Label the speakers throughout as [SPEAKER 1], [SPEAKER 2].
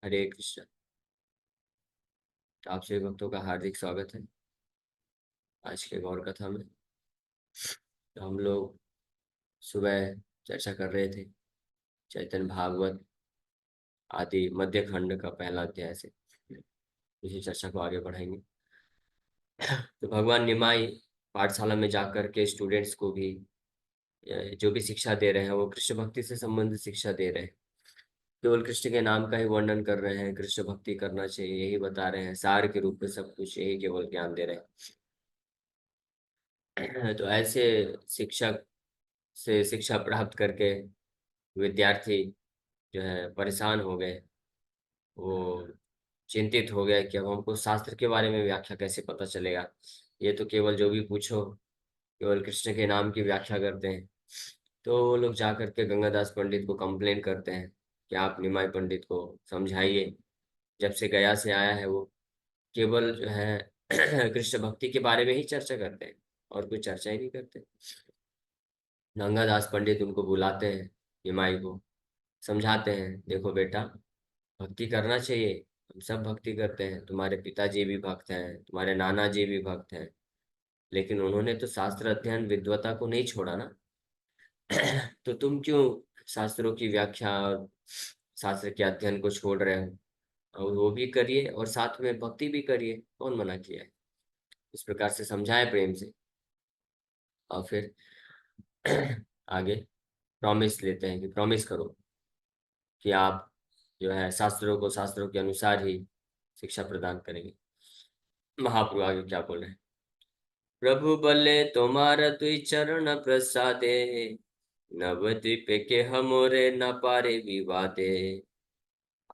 [SPEAKER 1] हरे कृष्ण। आप सभी भक्तों का हार्दिक स्वागत है आज के गौर कथा में। तो हम लोग सुबह चर्चा कर रहे थे चैतन्य भागवत आदि मध्य खंड का पहला अध्याय से इसी चर्चा को आगे बढ़ाएंगे। तो भगवान निमाई पाठशाला में जाकर के स्टूडेंट्स को भी जो भी शिक्षा दे रहे हैं वो कृष्ण भक्ति से संबंधित शिक्षा दे रहे हैं। केवल कृष्ण के नाम का ही वर्णन कर रहे हैं, कृष्ण भक्ति करना चाहिए यही बता रहे हैं, सार के रूप में सब कुछ यही केवल ज्ञान दे रहे हैं। तो ऐसे शिक्षक से शिक्षा प्राप्त करके विद्यार्थी जो है परेशान हो गए। वो चिंतित हो गए कि अब हमको शास्त्र के बारे में व्याख्या कैसे पता चलेगा। ये तो केवल जो भी पूछो केवल कृष्ण के नाम की व्याख्या करते हैं। तो वो लोग जा करके गंगादास पंडित को कंप्लेन करते हैं कि आप निमाई पंडित को समझाइए। जब से गया से आया है वो केवल जो है कृष्ण भक्ति के बारे में ही चर्चा करते हैं और कोई चर्चा ही नहीं करते। गंगादास पंडित उनको बुलाते हैं, निमाई को समझाते हैं, देखो बेटा भक्ति करना चाहिए, हम सब भक्ति करते हैं, तुम्हारे पिताजी भी भक्त हैं, तुम्हारे नाना जी भी भक्त हैं, लेकिन उन्होंने तो शास्त्र अध्ययन विद्वता को नहीं छोड़ा ना। तो तुम क्यों शास्त्रों की व्याख्या और शास्त्र के अध्ययन को छोड़ रहे हो। और वो भी करिए और साथ में भक्ति भी करिए, कौन मना किया है। इस प्रकार से समझाए प्रेम से। और फिर आगे प्रॉमिस लेते हैं कि प्रॉमिस करो कि आप जो है शास्त्रों को शास्त्रों के अनुसार ही शिक्षा प्रदान करेंगे। महाप्रभु आगे क्या बोल रहे हैं। प्रभु बल्ले तुम्हारा दुई चरण प्रसादे, नवद्वीप के हमोरे न पारे विवादे,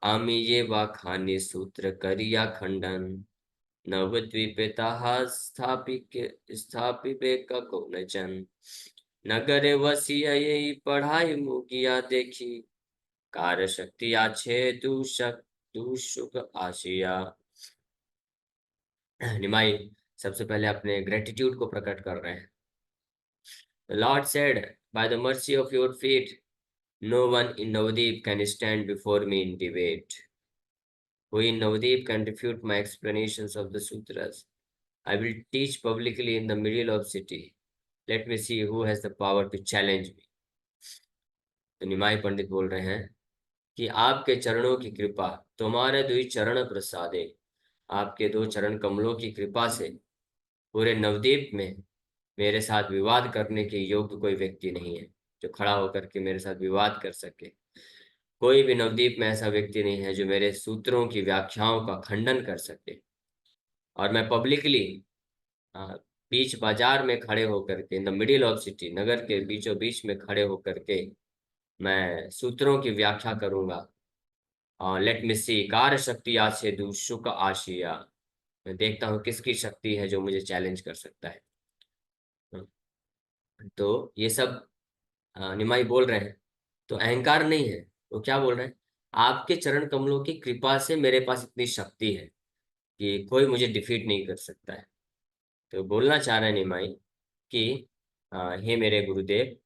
[SPEAKER 1] आमी ये वाखानी सूत्र करिया खंडन, नवद्वीपे ताहा स्थापिबे कको जन, नगरे वसिया यही पढ़ाई मुगिया देखी, कार्य शक्ति आछे दुशुक आशिया। निमाई सबसे पहले अपने ग्रेटिट्यूड को प्रकट कर रहे हैं। The Lord said, by the mercy of your feet, no one in Navadip can stand before me in debate. Who in Navadip can refute my explanations of the sutras? I will teach publicly in the middle of city. Let me see who has the power to challenge me. तो निमाई पंडित बोल रहे हैं कि आपके चरणों की कृपा, तुम्हारे दुई चरण प्रसादे, आपके दो चरण कमलों की कृपा से पूरे नवद्वीप में मेरे साथ विवाद करने के योग्य कोई व्यक्ति नहीं है जो खड़ा होकर के मेरे साथ विवाद कर सके। कोई भी नवद्वीप में ऐसा व्यक्ति नहीं है जो मेरे सूत्रों की व्याख्याओं का खंडन कर सके। और मैं पब्लिकली बीच बाजार में खड़े होकर के, in the middle of city, नगर के बीचों बीच में खड़े होकर के मैं सूत्रों की व्याख्या करूंगा। और लेट मी सी कार्य शक्ति आशे दुशुक आशिया, मैं देखता हूँ किसकी शक्ति है जो मुझे चैलेंज कर सकता है। तो ये सब निमाई बोल रहे हैं। तो अहंकार नहीं है, वो क्या बोल रहे हैं, आपके चरण कमलों की कृपा से मेरे पास इतनी शक्ति है कि कोई मुझे डिफीट नहीं कर सकता है। तो बोलना चाह रहे हैं निमाई कि हे मेरे गुरुदेव,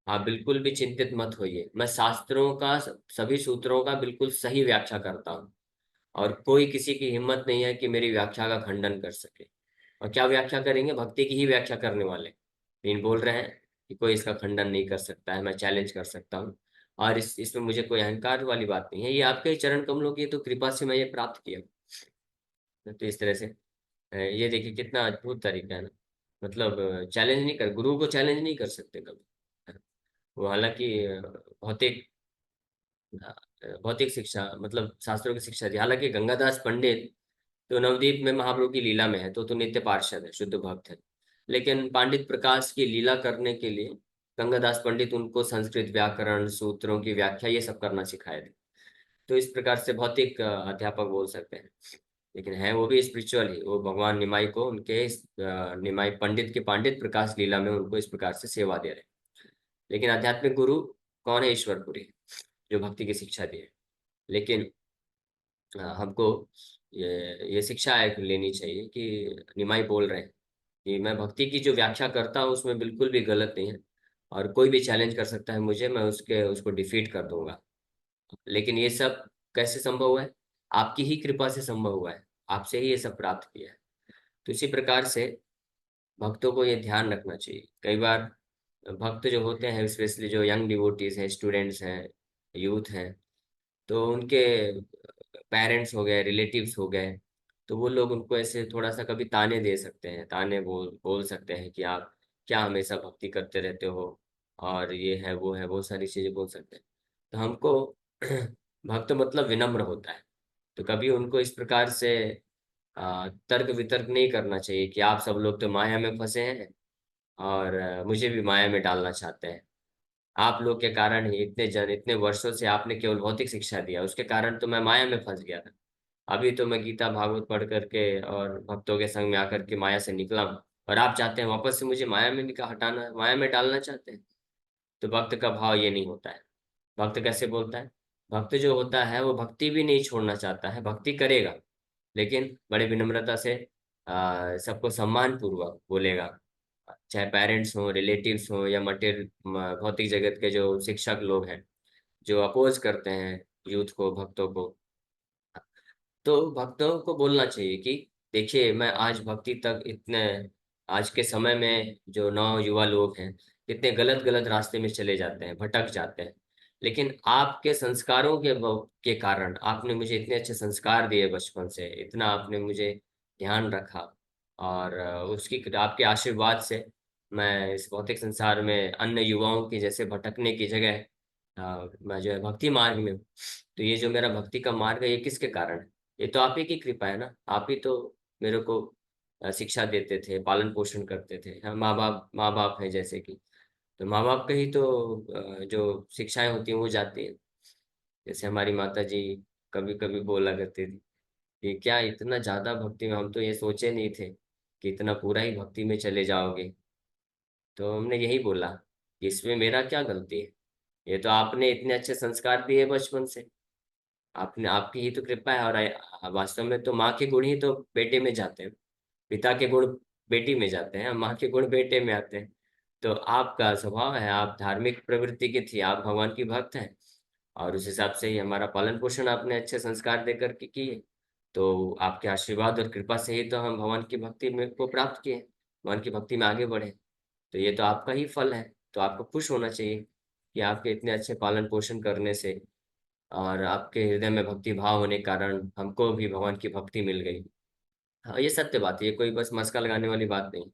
[SPEAKER 1] आप बिल्कुल भी चिंतित मत होइए, मैं शास्त्रों का सभी सूत्रों का बिल्कुल सही व्याख्या करता हूँ और कोई किसी की हिम्मत नहीं है कि मेरी व्याख्या का खंडन कर सके। और क्या व्याख्या करेंगे, भक्ति की ही व्याख्या करने वाले। लेकिन बोल रहे हैं कि कोई इसका खंडन नहीं कर सकता है, मैं चैलेंज कर सकता हूँ। और इसमें मुझे कोई अहंकार वाली बात नहीं है, ये आपके ही चरण कमलों की तो कृपा से मैं ये प्राप्त किया। तो इस तरह से ये देखिए कितना अद्भुत तरीका है ना। मतलब चैलेंज नहीं कर, गुरु को चैलेंज नहीं कर सकते कभी। वो हालांकि भौतिक भौतिक शिक्षा मतलब शास्त्रों की शिक्षा दी। हालांकि गंगादास पंडित तो नवदीप में महाप्रभु की लीला में है, तो नित्य पार्षद है, शुद्ध भक्त है। लेकिन पंडित प्रकाश की लीला करने के लिए गंगादास पंडित उनको संस्कृत व्याकरण, सूत्रों की व्याख्या ये सब करना सिखाए थे। तो इस प्रकार से भौतिक अध्यापक बोल सकते हैं। लेकिन है वो भी स्पिरिचुअल ही। वो भगवान निमाई को उनके निमाई पंडित के पांडित प्रकाश लीला में उनको इस प्रकार से सेवा दे रहे हैं। लेकिन आध्यात्मिक गुरु कौन है, ईश्वरपुरी, जो भक्ति की शिक्षा दी है। लेकिन हमको ये शिक्षा एक लेनी चाहिए कि निमाई बोल रहे हैं कि मैं भक्ति की जो व्याख्या करता हूँ उसमें बिल्कुल भी गलत नहीं है और कोई भी चैलेंज कर सकता है मुझे, मैं उसको डिफीट कर दूंगा। लेकिन ये सब कैसे संभव है, आपकी ही कृपा से संभव हुआ है, आपसे ही ये सब प्राप्त किया है। तो इसी प्रकार से भक्तों को ये ध्यान रखना चाहिए। कई बार भक्त जो होते हैं, स्पेशली जो यंग डिवोटीज हैं, स्टूडेंट्स हैं, यूथ हैं, तो उनके पेरेंट्स हो गए, रिलेटिव्स हो गए, तो वो लोग उनको ऐसे थोड़ा सा कभी ताने दे सकते हैं, ताने बोल बोल सकते हैं कि आप क्या हमेशा भक्ति करते रहते हो, और ये है वो है, बहुत सारी चीजें बोल सकते हैं। तो हमको भक्त मतलब विनम्र होता है, तो कभी उनको इस प्रकार से तर्क वितर्क नहीं करना चाहिए कि आप सब लोग तो माया में फंसे हैं, और मुझे भी माया में डालना चाहते हैं। आप लोग के कारण ही इतने वर्षों से आपने केवल भौतिक शिक्षा दिया, उसके कारण तो मैं माया में फंस गया था। अभी तो मैं गीता भागवत पढ़ करके और भक्तों के संग में आकर के माया से निकला हूँ, और आप चाहते हैं वापस से मुझे माया में निकाल हटाना, माया में डालना चाहते हैं। तो भक्त का भाव ये नहीं होता है। भक्त कैसे बोलता है? भक्त जो होता है वो भक्ति भी नहीं छोड़ना चाहता है, भक्ति करेगा, लेकिन बड़े विनम्रता से सबको सम्मान पूर्वक बोलेगा। चाहे पेरेंट्स हों, रिलेटिव्स हों, या भौतिक जगत के जो शिक्षक लोग हैं, जो अपोज करते हैं यूथ को, भक्तों को, तो भक्तों को बोलना चाहिए कि देखिए, मैं आज भक्ति तक इतने, आज के समय में जो नौ युवा लोग हैं, इतने गलत गलत रास्ते में चले जाते हैं, भटक जाते हैं, लेकिन आपके संस्कारों के कारण, आपने मुझे इतने अच्छे संस्कार दिए बचपन से, इतना आपने मुझे ध्यान रखा, और उसकी आपके आशीर्वाद से मैं इस भौतिक संसार में अन्य युवाओं की जैसे भटकने की जगह मैं जो है भक्ति मार्ग में हूँ। तो ये जो मेरा भक्ति का मार्ग है, ये किसके कारण है? ये तो आप ही की कृपा है ना। आप ही तो मेरे को शिक्षा देते थे, पालन पोषण करते थे। हाँ, माँ बाप है जैसे कि, तो माँ बाप के ही तो जो शिक्षाएं होती हैं वो जाती हैं। जैसे हमारी माता जी कभी कभी बोला करती थी कि क्या इतना ज्यादा भक्ति में, हम तो ये सोचे नहीं थे कि इतना पूरा ही भक्ति में चले जाओगे। तो हमने यही बोला कि इसमें मेरा क्या गलती है? ये तो आपने इतने अच्छे संस्कार दिए बचपन से, आपने, आपकी ही तो कृपा है। और वास्तव में तो माँ के गुण ही तो बेटे में जाते हैं, पिता के गुण बेटी में जाते हैं, माँ के गुण बेटे में आते हैं। तो आपका स्वभाव है, आप धार्मिक प्रवृत्ति की थी, आप भगवान की भक्त हैं, और उस हिसाब से ही हमारा पालन पोषण आपने अच्छे संस्कार देकर के किए। तो आपके आशीर्वाद और कृपा से ही तो हम भगवान की भक्ति में को प्राप्त किए, भगवान की भक्ति में आगे बढ़े। तो ये तो आपका ही फल है। तो आपको खुश होना चाहिए कि आपके इतने अच्छे पालन पोषण करने से, और आपके हृदय में भक्ति भाव होने के कारण हमको भी भगवान की भक्ति मिल गई। हाँ, ये सत्य बात है, ये कोई बस मस्का लगाने वाली बात नहीं,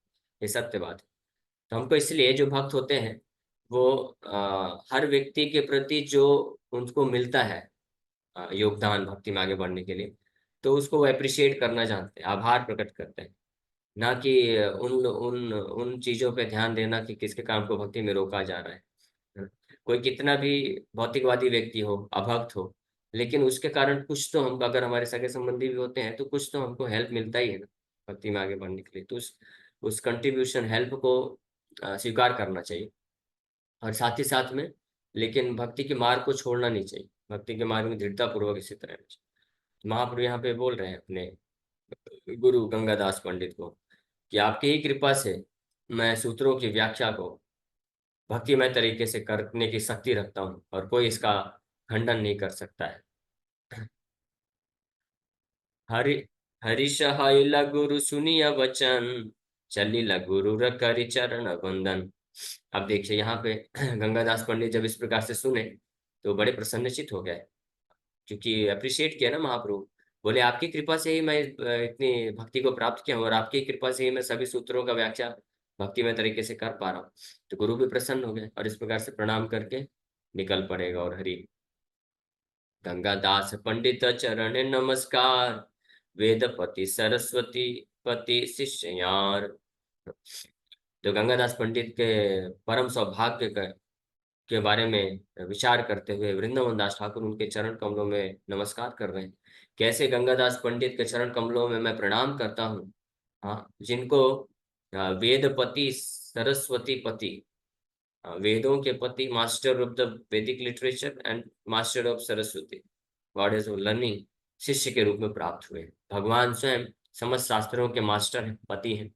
[SPEAKER 1] ये सत्य बात है। तो हमको इसलिए, जो भक्त होते हैं वो हर व्यक्ति के प्रति जो उनको मिलता है योगदान भक्ति में आगे बढ़ने के लिए, तो उसको वो अप्रिशिएट करना जानते हैं, आभार प्रकट करते हैं। ना कि उन उन उन चीजों पे ध्यान देना कि किसके काम को भक्ति में रोका जा रहा है। कोई कितना भी भौतिकवादी व्यक्ति हो, अभक्त हो, लेकिन उसके कारण कुछ तो, हम अगर हमारे सगे संबंधी भी होते हैं तो कुछ तो हमको हेल्प मिलता ही है ना भक्ति में आगे बढ़ने के लिए। तो उस कंट्रीब्यूशन, हेल्प को स्वीकार करना चाहिए, और साथ ही साथ में, लेकिन भक्ति के मार्ग को छोड़ना नहीं चाहिए, भक्ति के मार्ग में दृढ़ता पूर्वक इसी तरह रहना चाहिए। महाप्रभु यहाँ पे बोल रहे हैं अपने गुरु गंगादास पंडित को कि आपकी ही कृपा से मैं सूत्रों की व्याख्या को भक्तिमय तरीके से करने की शक्ति रखता हूँ, और कोई इसका खंडन नहीं कर सकता है। हरि हरि सहायला गुरु सुनिया वचन, चलिला गुरु रकरि चरण वंदन। अब देखिए यहाँ पे गंगादास पंडित जब इस प्रकार से सुने तो बड़े प्रसन्नचित हो गए, क्योंकि अप्रिशिएट किया ना महाप्रभु। बोले आपकी कृपा से ही मैं इतनी भक्ति को प्राप्त किया हूँ, और आपकी कृपा से ही मैं सभी सूत्रों का व्याख्या भक्तिमय तरीके से कर पा रहा हूँ। तो गुरु भी प्रसन्न हो गए, और इस प्रकार से प्रणाम करके निकल पड़ेगा। और हरि गंगादास पंडित चरण नमस्कार, वेदपति सरस्वती पति शिष्यार। तो गंगादास पंडित के परम सौभाग्य के बारे में विचार करते हुए वृंदावन दास ठाकुर उनके चरण कमलों में नमस्कार कर रहे हैं। कैसे गंगादास पंडित के चरण कमलों में मैं प्रणाम करता हूँ, हाँ, जिनको वेदपति सरस्वती पति, वेदों के पति, मास्टर ऑफ द वैदिक literature and master of Saraswati, goddess of learning, शिष्य के रूप में प्राप्त हुए। भगवान स्वयं समस्त शास्त्रों के मास्टर हैं, पति हैं,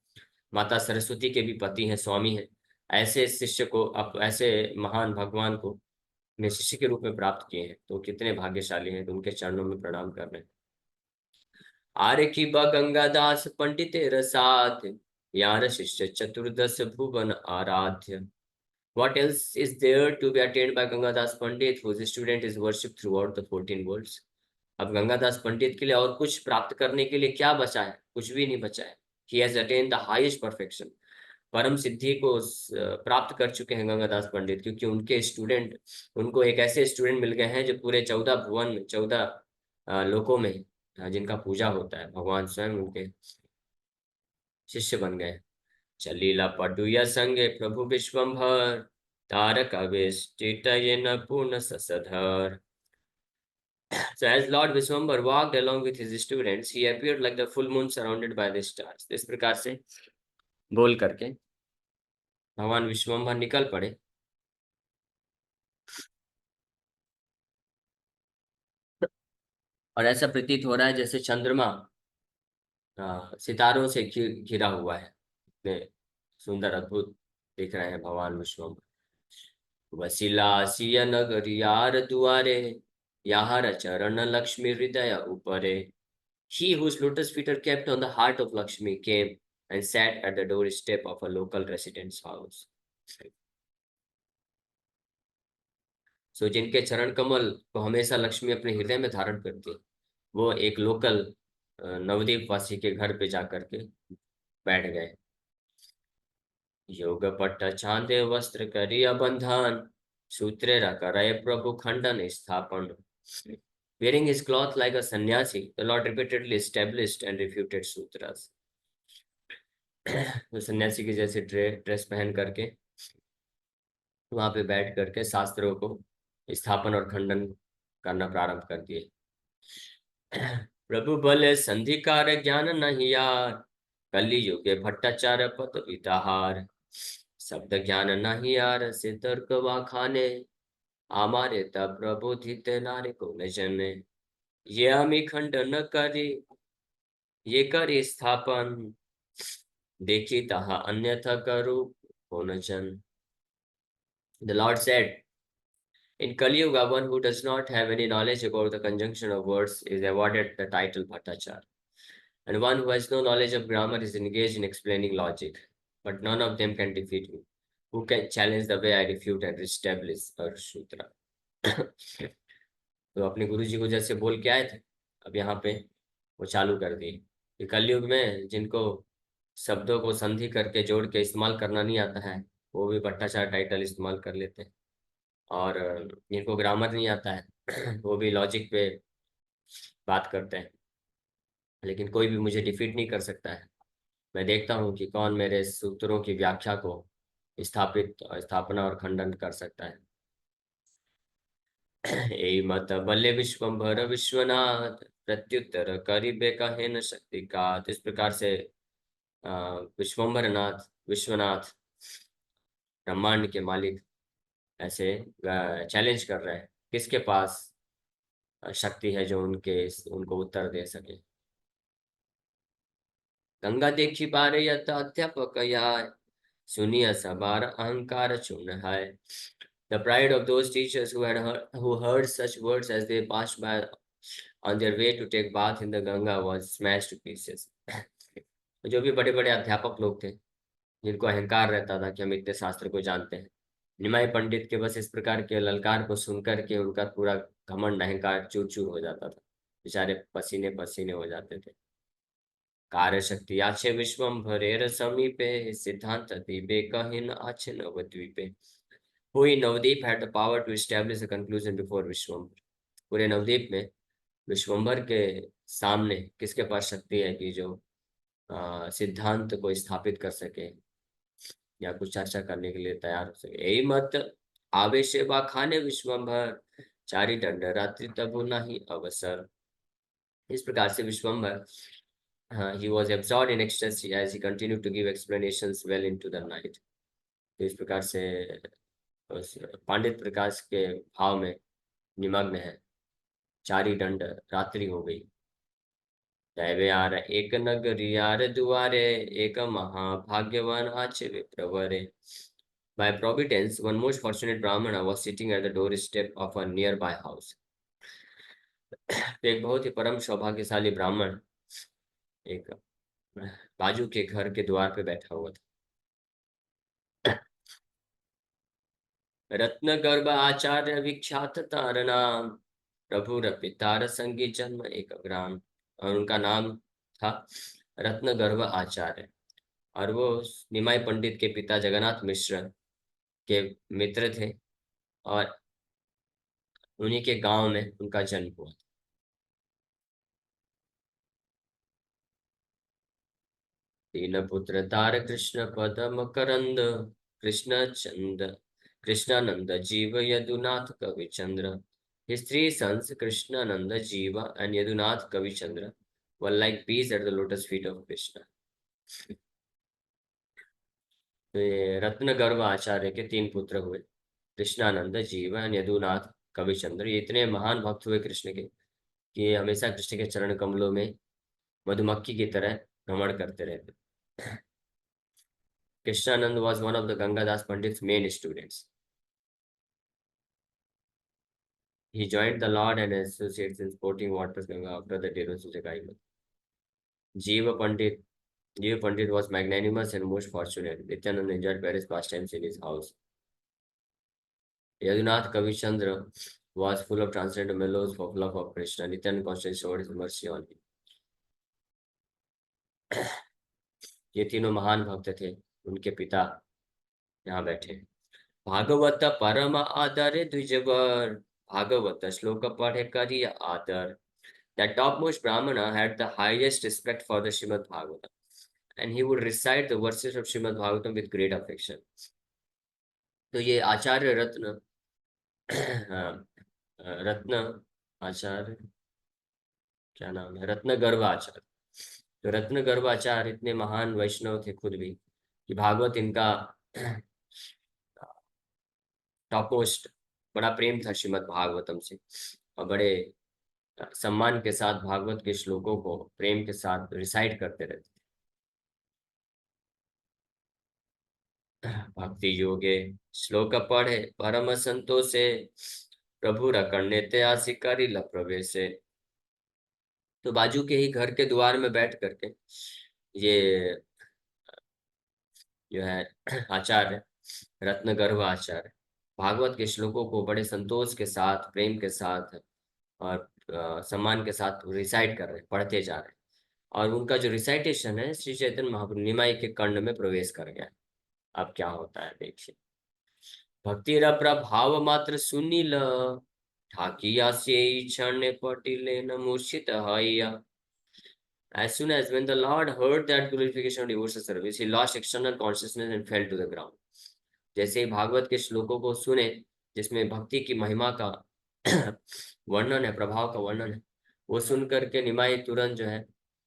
[SPEAKER 1] माता सरस्वती के भी पति हैं, स्वामी हैं। ऐसे शिष्य को, अब ऐसे महान भगवान को अपने शिष्य के रूप में प्राप्त किए हैं, तो कितने भाग्यशाली हैं, तो उनके चरणों में प्रणाम कर रहे हैं। आर्य की बा गंगादास पंडितेर साथ, यार शिष्य चतुर्दश भुवन आराध्य। What else is there to be attained by Gangadas Pandit, whose student is worshipped throughout the 14 worlds? अब गंगादास पंडित के लिए और कुछ प्राप्त करने के लिए क्या बचा है? कुछ भी नहीं बचा है। He has attained the highest perfection. परम सिद्धि को प्राप्त कर चुके हैं गंगादास पंडित, क्योंकि उनके स्टूडेंट, उनको एक ऐसे स्टूडेंट मिल गए हैं जो पूरे 14 भुवन, 14 लोकों में जिनका पूजा होता है, भगवान स्वयं उनके शिष्य बन गए। चलीला पडुया संगे प्रभु विश्वम्भर, तारक अवेष्टितयेन पूर्ण ससधर। So as Lord Vishwambar walked along with his students, he appeared like the full moon surrounded by the stars. इस प्रकार से बोल करके भगवान विश्वम्भर निकल पड़े। और ऐसा प्रतीत हो रहा है जैसे चंद्रमा सितारों से घिरा हुआ है। इतने सुंदर अद्भुत दिख रहे हैं भगवान विश्वम्भर। वसिला सिय नगरियार दुआरे, याहर चरण लक्ष्मी हृदय ऊपरे। He whose lotus feet are kept on the heart of Lakshmi came and sat at the doorstep of a local resident's house. So जिनके चरण कमल को हमेशा लक्ष्मी अपने हृदय में धारण करती है, वो एक लोकल नवद्वीप वासी के घर पे जाकर के बैठ गए। योग पट्ट छांदे वस्त्र करिया बंधन, सूत्रे करे प्रभु खंडन स्थापन। Wearing his cloth like a sannyasi, the Lord repeatedly established and refuted sutras. तो सन्यासी की जैसे ड्रेस पहन करके वहां पे बैठ करके शास्त्रों को स्थापन और खंडन करना प्रारंभ कर दिए। प्रभु भले संधिकार ज्ञान नहीं यार, कली युगे भट्टाचार्य पद विदाहार। शब्द ज्ञान नहीं यार से तर्क वा खाने, हमारे तब प्रबोधित नारे को न जने। ये हमें खंडन करी, ये करे स्थापन, देखी तहा अन्यथा करो को न जन। The Lord said, in Kali Yuga, one who does not have any knowledge about the conjunction of words is awarded the title Bhattacharya. And one who has no knowledge of grammar is engaged in explaining logic. But none of them can defeat me. Who can challenge the way I refute and establish a sutra? तो अपने गुरु जी को जैसे बोल के आए थे, अब यहाँ पे वो चालू कर दी कि कलयुग में जिनको शब्दों को संधि करके जोड़ के इस्तेमाल करना नहीं आता है, वो भी भट्टाचार्य टाइटल इस्तेमाल कर लेते हैं। और जिनको ग्रामर नहीं आता है वो भी लॉजिक पे बात करते हैं। लेकिन कोई भी मुझे डिफीट नहीं कर सकता है। मैं देखता हूँ कि कौन मेरे सूत्रों की व्याख्या को स्थापना और खंडन कर सकता है। ए मत बल्ले विश्वम्भर विश्वनाथ, प्रत्युत्तर करिबे कहे न शक्ति का। तो इस प्रकार से विश्वम्भर नाथ, विश्वनाथ, ब्रह्मांड के मालिक ऐसे चैलेंज कर रहे हैं किसके पास शक्ति है जो उनको उत्तर दे सके। गंगा देखी बारे यत अध्यापक याय, सुनिया सबार अहंकार चूर्ण है। The pride of those teachers who heard such words as they passed by on their way to take bath in the Ganga was smashed to pieces. जो भी बड़े बड़े अध्यापक लोग थे, जिनको अहंकार रहता था कि हम इतने शास्त्र को जानते हैं, निमाई पंडित के बस इस प्रकार के ललकार को सुनकर के उनका पूरा घमंड अहंकार चूर चूर हो जाता था। बेचारे पसीने पसीने हो जाते थे। कार्य शक्ति आछे विश्वम्भरेर समीपे, सिद्धांत दीपे कहिन आछे नवद्वीपे। हुई Navdeep had the power to establish a conclusion before विश्वम्भर। पूरे नवदीप में विश्वम्भर के सामने किसके पास शक्ति है कि जो सिद्धांत को स्थापित कर सके या कुछ चर्चा करने के लिए तैयार हो सके। यही मत आवेश बा खाने विश्वम्भर, चारी दंड रात्रि तबु नहीं अवसर। इस प्रकार से विश्वम्भर he was absorbed in ecstasy as he continued to give explanations well into the night। तो इस प्रकार से पांडित प्रकाश के भाव में निमग्न है। चारी दंड रात्रि हो गई। दैवे आर एक नगरी आर दुआरे, एक महाभाग्यवान आचे विप्रवरे। By providence, one most fortunate Brahmana was sitting at the doorstep of a nearby house। तो एक बहुत ही परम सौभाग्यशाली ब्राह्मण एक बाजू के घर के द्वार पे बैठा हुआ था। रत्न गर्भ आचार्य विख्यात तारना, प्रभु पितार संगी जन्म एक ग्राम। और उनका नाम था रत्न गर्भ आचार्य, और वो निमाई पंडित के पिता जगन्नाथ मिश्र के मित्र थे, और उन्हीं के गांव में उनका जन्म हुआ। तीन पुत्र तार कृष्ण पद मकरंद, कृष्ण चंद कृष्णानंद जीव Yadunath Kavichandra. His three sons, Krishnananda, Jiva, and Yadunath Kavichandra, were like bees at the lotus feet of Krishna. तो ये रत्न गर्भ आचार्य के तीन पुत्र हुए, कृष्णानंद, जीव एंड यदुनाथ कविचंद्र। ये इतने महान भक्त हुए कृष्ण के कि ये हमेशा कृष्ण के चरण कमलों में मधुमक्खी की तरह भ्रमण करते रहते। Krishnanand was one of the Gangadas Pandit's main students. He joined the Lord and associates in sporting waters Ganga after the Deros Jagai. Jiva Pandit Jiva Pandit was magnanimous and most fortunate. Nityanand enjoyed various pastimes in his house. Yadunath Kavichandra was full of transcendent mellows of love of Krishna. Nityanand constantly showed his mercy on him. ये तीनों महान भक्त थे। उनके पिता यहाँ बैठे। भागवत परम आदर द्विजवर, भागवत श्लोक पढ़े करिय आदर। That topmost Brahmana had the highest respect for the Srimad Bhagavatam, and he would recite the verses of Srimad Bhagavatam with great affection. तो ये आचार्य रत्न रत्न आचार्य, क्या नाम है, रत्न गर्भ आचार्य। तो रत्न गर्भ आचार्य इतने महान वैष्णव थे खुद भी कि भागवत इनका टॉप मोस्ट बड़ा प्रेम था श्रीमद् भागवतम से, और बड़े सम्मान के साथ भागवत के श्लोकों को प्रेम के साथ रिसाइट करते रहते। भक्ति योगे श्लोक पढ़े परम संतोषे, प्रभु रकण्य ते आसिकारी प्रवेशे। तो बाजू के ही घर के द्वार में बैठ करके ये जो है आचार्य रत्नगर्भ आचार्य भागवत के श्लोकों को बड़े संतोष के साथ, प्रेम के साथ और सम्मान के साथ रिसाइट कर रहे, पढ़ते जा रहे। और उनका जो रिसाइटेशन है श्री चैतन्य महाप्रभु निमाई के कर्ण में प्रवेश कर गया। अब क्या होता है देखिए। भक्ति प्रभाव मात्र सुनील, ठाकिया से क्षण पटिले न मूर्छित हइया। As soon as when the Lord heard that glorification of devotional service, he lost external consciousness and fell to the ground. जैसे ही भागवत के श्लोकों को सुने जिसमें भक्ति की महिमा का वर्णन है, प्रभाव का वर्णन है, वो सुन करके निमाई तुरंत जो है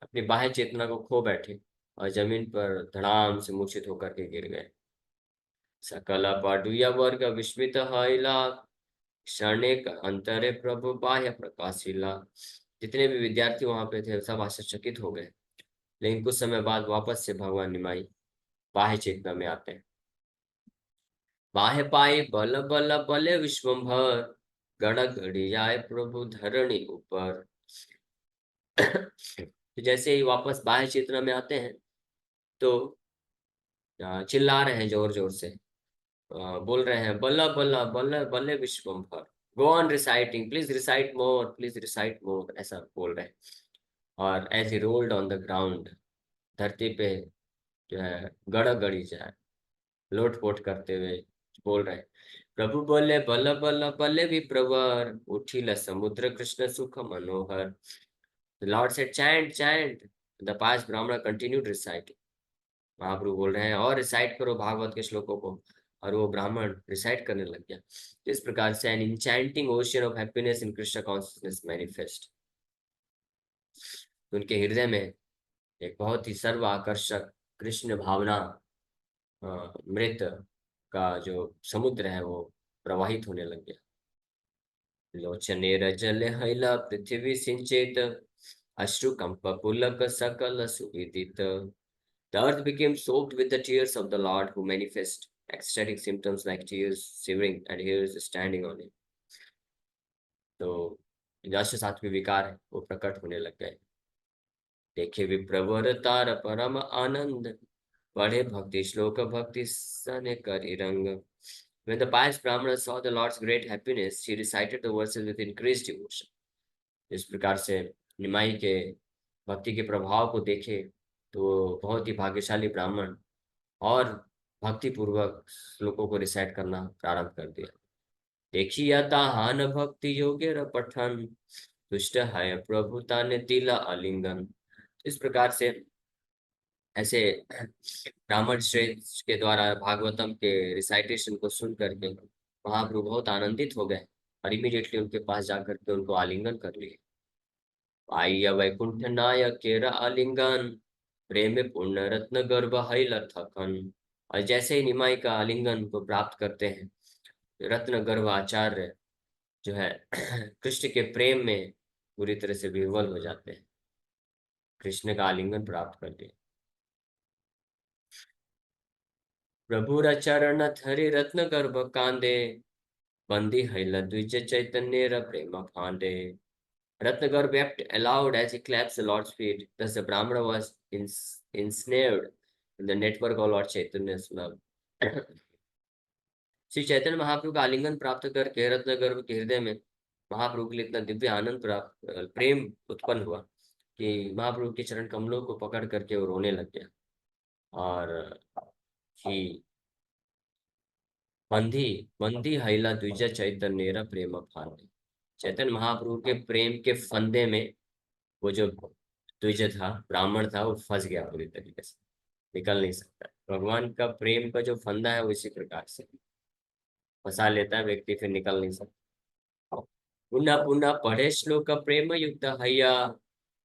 [SPEAKER 1] अपनी बाह्य चेतना को खो बैठे और जमीन पर धड़ाम से मूर्छित होकर के गिर गए। सकल पाडुया वर्ग विस्मित हइला, क्षणिक अंतरे प्रभु बाह्य प्रकाशिला। जितने भी विद्यार्थी वहां पे थे सब आश्चर्यचकित हो गए, लेकिन कुछ समय बाद वापस से भगवान निमाई बाह्य चेतना में आते हैं। बाह्य पाए बल बल बले विश्वभर, गण गड़ियाए प्रभु धरणी ऊपर। तो जैसे ही वापस बाह्य चेतना में आते हैं तो चिल्ला रहे हैं जोर जोर से, बोल रहे हैं बल्ला बल्ला बल्ला बल्ले Vishwambhar, go on reciting, please recite more, ऐसा बोल रहे हैं। और as he rolled on the ground, धरती पे जो है गड़ गड़ी जाए, लोटपोट करते हुए बोल रहे हैं, प्रभु बोले बल्ला बल्ला बल्ले भी प्रवर, उठिल समुद्र कृष्ण सुख मनोहर। The Lord said, chant, chant. The past Brahmana continued reciting. महाप्रभु बोल रहे हैं और रिसाइट करो भागवत के श्लोकों को, और वो ब्राह्मण रिसाइट करने लग गया। इस प्रकार से an enchanting ocean of happiness in Krishna consciousness manifest. उनके हृदय में एक बहुत ही सर्व आकर्षक कृष्ण भावना मृत का जो समुद्र है वो प्रवाहित होने लग गया। लोचने रजले हैला पृथ्वी सिंचित, अश्रु कंप पुलक सकल सुविदित। The earth became soaked with the tears of the Lord, who manifest ecstatic symptoms like tears, shivering, and hairs standing on him. तो यश सात्विक विकार है वो प्रकट होने लग गए। देखे विप्रवर तार परम आनंद, पढ़े भक्ति श्लोक भक्ति सन करि रंग। When the pious Brahmana saw the Lord's great happiness, she recited the verses with increased devotion. इस प्रकार से निमाई के भक्ति के प्रभाव को देखे तो बहुत ही भाग्यशाली ब्राह्मण और भक्ति पूर्वक श्लोकों को रिसाइट करना प्रारंभ कर दिया। देखिया ताहान भक्ति योगे पठन, तुष्ट है प्रभु ताने तिला आलिंगन। इस प्रकार से ऐसे ब्राह्मण श्रेष्ठ के द्वारा भागवतम के रिसाइटेशन को सुन करके महाप्रभु बहुत आनंदित हो गए और इमीडिएटली उनके पास जाकर के उनको आलिंगन कर लिए। आइया वैकुंठ नायक केरा आलिंगन, प्रेम पूर्ण रत्न गर्भ हैल थकन। और जैसे ही निमाई का आलिंगन को प्राप्त करते हैं, रत्न गर्भ आचार्य जो है कृष्ण के प्रेम में पूरी तरह से विह्वल हो जाते हैं, कृष्ण का आलिंगन प्राप्त कर लिए। प्रभुर चरण धरि रत्न गर्भ कांदे, बंदी हैल द्विज चैतन्य प्रेम फांदे। Ratnagar wept aloud as he clasped the Lord's feet. Thus the Brahmana was ensnared in the network of Lord Chaitanya's love. Shri Chaitanya Mahaprabhu का आलिंगन प्राप्त करके रत्नगर्भ के हृदय में महाप्रभु के लिए इतना दिव्य आनंद प्राप्त प्रेम उत्पन्न हुआ कि महाप्रभु के चरण कमलों को पकड़ करके वो रोने लग गया। और ही बंधी बंदी हैला द्विज चैतन्य प्रेम फांदे। चैतन्य महाप्रभु के प्रेम के फंदे में वो जो द्विज था, ब्राह्मण था, वो फंस गया पूरी तरीके से, निकल नहीं सकता। भगवान का प्रेम का जो फंदा है वो इसी प्रकार से फंसा लेता है व्यक्ति, फिर निकल नहीं सकता। पुनः पुनः पढ़े श्लोक प्रेम युक्त हैया,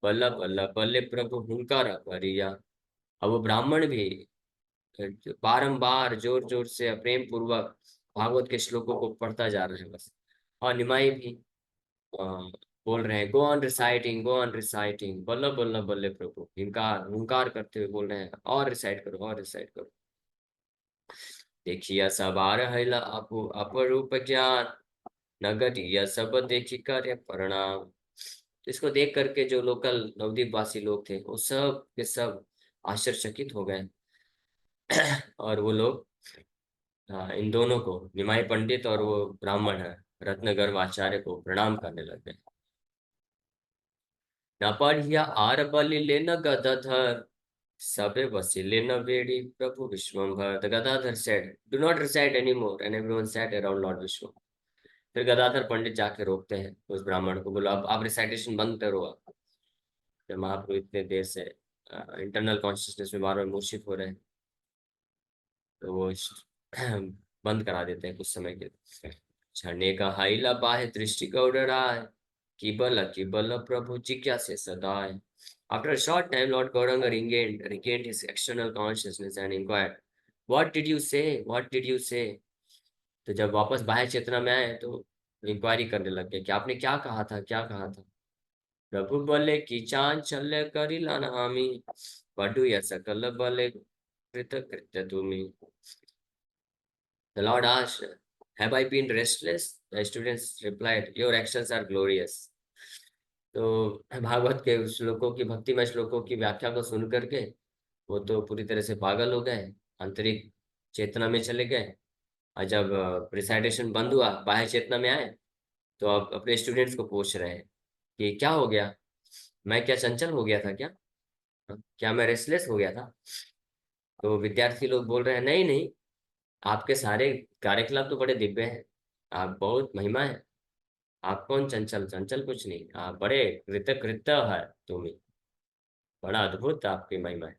[SPEAKER 1] बल्ल बल्ल बल्ले प्रभु हुंकार भरिया। अब वो ब्राह्मण भी बारंबार जोर जोर से प्रेम पूर्वक भागवत के श्लोकों को पढ़ता जा रहा है बस। और निमाई भी बोल रहे हैं गो ऑन रिसाइटिंग, बल्ल बल्ल बल्ले प्रभु, हिंकार हुंकार करते हुए बोल रहे हैं और रिसाइट करो और रिसाइट करो। देखिया सबार हैला अपरूप ज्ञान, नगद यह सब देखी कर प्रणाम। इसको देख करके जो लोकल नवद्वीप वासी लोग थे वो सब के सब आश्चर्यचकित हो गए। और वो लोग इन दोनों को, निमाई पंडित और वो ब्राह्मण है रत्नगर्भ आचार्य को प्रणाम करने लग गए। न पढ़िया आर बलि लेन गदाधर, सबे वसीले न बेड़ी प्रभु विश्वम्भर। The Gadadhar said, "Do not recite anymore," and everyone sat around Lord Vishnu. फिर गदाधर पंडित जाके रोकते हैं उस ब्राह्मण को, बोलो अब आप रिसाइटेशन बंद करो। आप जब महाप्रभु इतने देर से इंटरनल कॉन्शियसनेस में बार बार मूर्छित हो रहे हैं तो वो बंद करा देते हैं कुछ समय के लिए। छने का हाइला बाहे दृष्टि गौड़ राय, की बल प्रभु जिज्ञासे सदाय। After a short time, Lord Gauranga regained his external consciousness and inquired, "What did you say? What did you say?" तो जब वापस बाह्य चेतना में आए तो इंक्वायरी करने लग गए कि आपने क्या कहा था, क्या कहा था। प्रभु बोले कि चांचल्य करिला नामी, पडु या सकल बले कृत कृत्य तुम्ही। The Lord asked, "Have I been restless?" The students replied, "Your actions are glorious." तो भागवत के श्लोकों की, भक्तिमय श्लोकों की व्याख्या को सुन करके वो तो पूरी तरह से पागल हो गए, आंतरिक चेतना में चले गए। और जब रिसाइटेशन बंद हुआ, बाह्य चेतना में आए तो अब अपने स्टूडेंट्स को पूछ रहे हैं कि क्या हो गया, मैं क्या चंचल हो गया था क्या, क्या मैं रेस्टलेस हो गया था। तो विद्यार्थी लोग बोल रहे हैं नहीं नहीं, आपके सारे कार्यकलाप तो बड़े दिव्य हैं, आप बहुत महिमा है, आप कौन चंचल, चंचल कुछ नहीं, आप बड़े कृत कृत्य है तुम्हें, बड़ा अद्भुत आपकी महिमा है।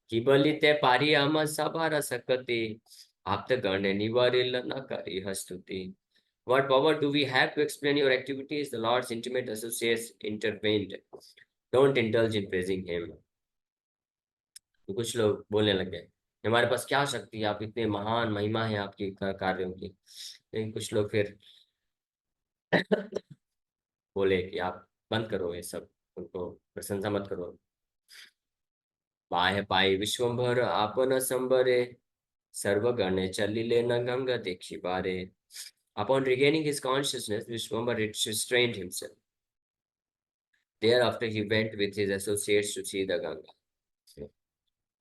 [SPEAKER 1] कि बलिते पारी आम सभा सकती, आप तो गण निवारिल न करी हस्तुति। What power do we have to explain your activities? The Lord's intimate associates intervened. Don't indulge in praising him. तो कुछ लोग बोलने लगे हमारे पास क्या शक्ति है, आप इतने महान महिमा है आपकी कार्यों की। लेकिन कुछ लोग फिर बोले कि आप बंद करो ये सब, उनको प्रशंसा मत करो। बाह्य पाई विश्वभर आपन संबरे, सर्वगण चलिले न गंगा देखी बारे। Upon regaining his consciousness, Vishwambar restrained himself. Thereafter he went with his associates to see the Ganga.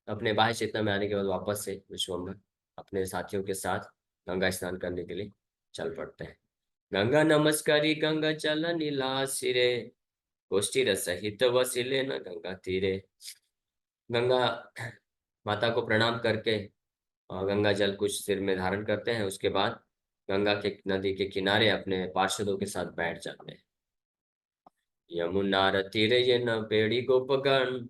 [SPEAKER 1] अपने बाह्य चेतना में आने के बाद वापस से विश्वम्भर अपने साथियों के साथ गंगा स्नान करने के लिए चल पड़ते हैं। गंगा नमस्कारी गंगा चल नीला सिरे, गोष्ठी सहित वसिले न गंगा तीरे। गंगा माता को प्रणाम करके और गंगा जल कुछ सिर में धारण करते हैं। उसके बाद गंगा के नदी के किनारे अपने पार्षदों के साथ बैठ जाते हैं। यमुना तीरे ये न बेड़ी गोपगण,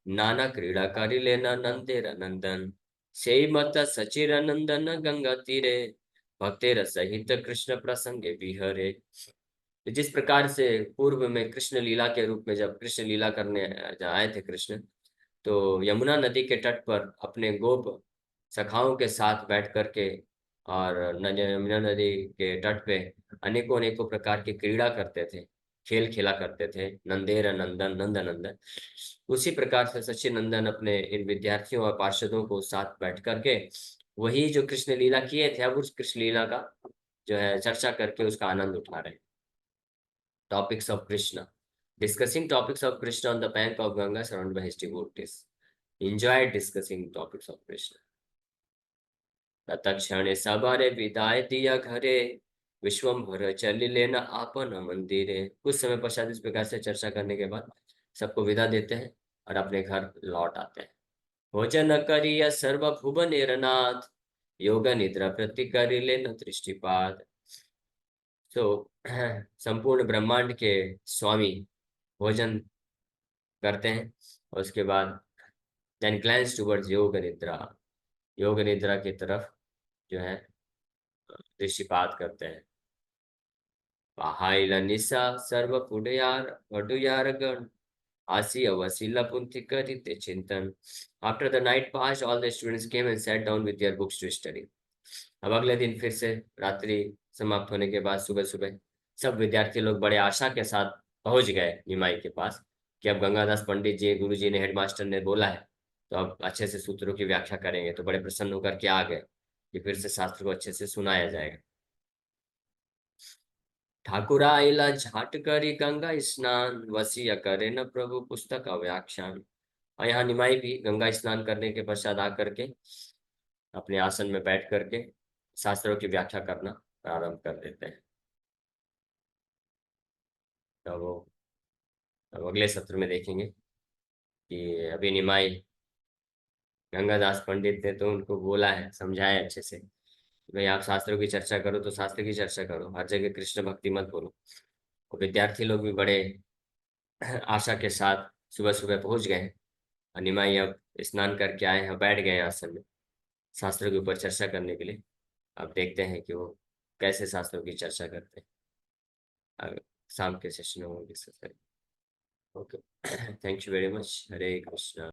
[SPEAKER 1] नाना क्रीड़ा करी लेना नंदेर नंदन, से मत सचिर नंदन गंगा तीरे, भक्तेर सहित कृष्ण प्रसंगे विहरे। तो जिस प्रकार से पूर्व में कृष्ण लीला के रूप में जब कृष्ण लीला करने आए थे कृष्ण, तो यमुना नदी के तट पर अपने गोप सखाओं के साथ बैठ करके और यमुना नदी के तट पे अनेकों अनेकों प्रकार की क्रीड़ा करते थे, खेल खेला करते थे। नंदेर नंदन नंद नंदन, उसी प्रकार से सचिन नंदन अपने इन विद्यार्थियों और पार्षदों को साथ बैठ करके वही जो कृष्ण लीला किए थे अब उस कृष्ण लीला का जो है चर्चा करके उसका आनंद उठा रहे हैं। Topics of Krishna, discussing topics of Krishna on the bank of Ganga surrounded by his devotees. Enjoyed discussing topics of Krishna. तत्क्षणे सवारे विदाय दिया घरे, विश्वम्भर चली लेना आपन मंदिरे। कुछ समय पश्चात इस प्रकार से चर्चा करने के बाद सबको विदा देते हैं और अपने घर लौट आते हैं। भोजन करिया सर्व भुवनेर नाथ, योग निद्रा प्रति करि लेना दृष्टिपात। तो संपूर्ण ब्रह्मांड के स्वामी भोजन करते हैं और उसके बाद देन ग्लैंस टुवर्ड्स योग निद्रा, योग निद्रा की तरफ जो है दृष्टिपात करते हैं। पहाइला निशा सर्व पुडयार वडुयार गण, आसी अवसीला पुंथि करिते चिंतन। After the night pass all the students came and sat down with their books to study. अब अगले दिन फिर से रात्रि समाप्त होने के बाद सुबह सुबह सब विद्यार्थी लोग बड़े आशा के साथ पहुंच गए निमाई के पास कि अब गंगादास पंडित जी गुरु जी ने हेडमास्टर ने बोला है तो अब अच्छे से सूत्रों की व्याख्या करेंगे। तो बड़े प्रसन्न होकर के आ गए कि फिर से शास्त्र को अच्छे से सुनाया जाएगा। ठाकुर आइला झाट करी गंगा स्नान, वसिया करे न प्रभु पुस्तक व्याख्यान। और यहाँ निमाई भी गंगा स्नान करने के पश्चात आकर के अपने आसन में बैठ करके शास्त्रों की व्याख्या करना प्रारंभ कर देते हैं। तो वो अब अगले सत्र में देखेंगे कि अभी निमाई गंगादास पंडित ने तो उनको बोला है, समझाया अच्छे से कि भाई आप शास्त्रों की चर्चा करो तो शास्त्र की चर्चा करो, हर जगह कृष्ण भक्ति मत बोलो। और विद्यार्थी लोग भी बड़े आशा के साथ सुबह सुबह पहुंच गए और निमाई अब स्नान करके आए हैं, बैठ गए आसन में शास्त्रों के ऊपर चर्चा करने के लिए। अब देखते हैं कि वो कैसे शास्त्रों की चर्चा करते हैं। शाम के सेशन में वो डिस्कस करें। Okay, thank you very much. Hare Krishna.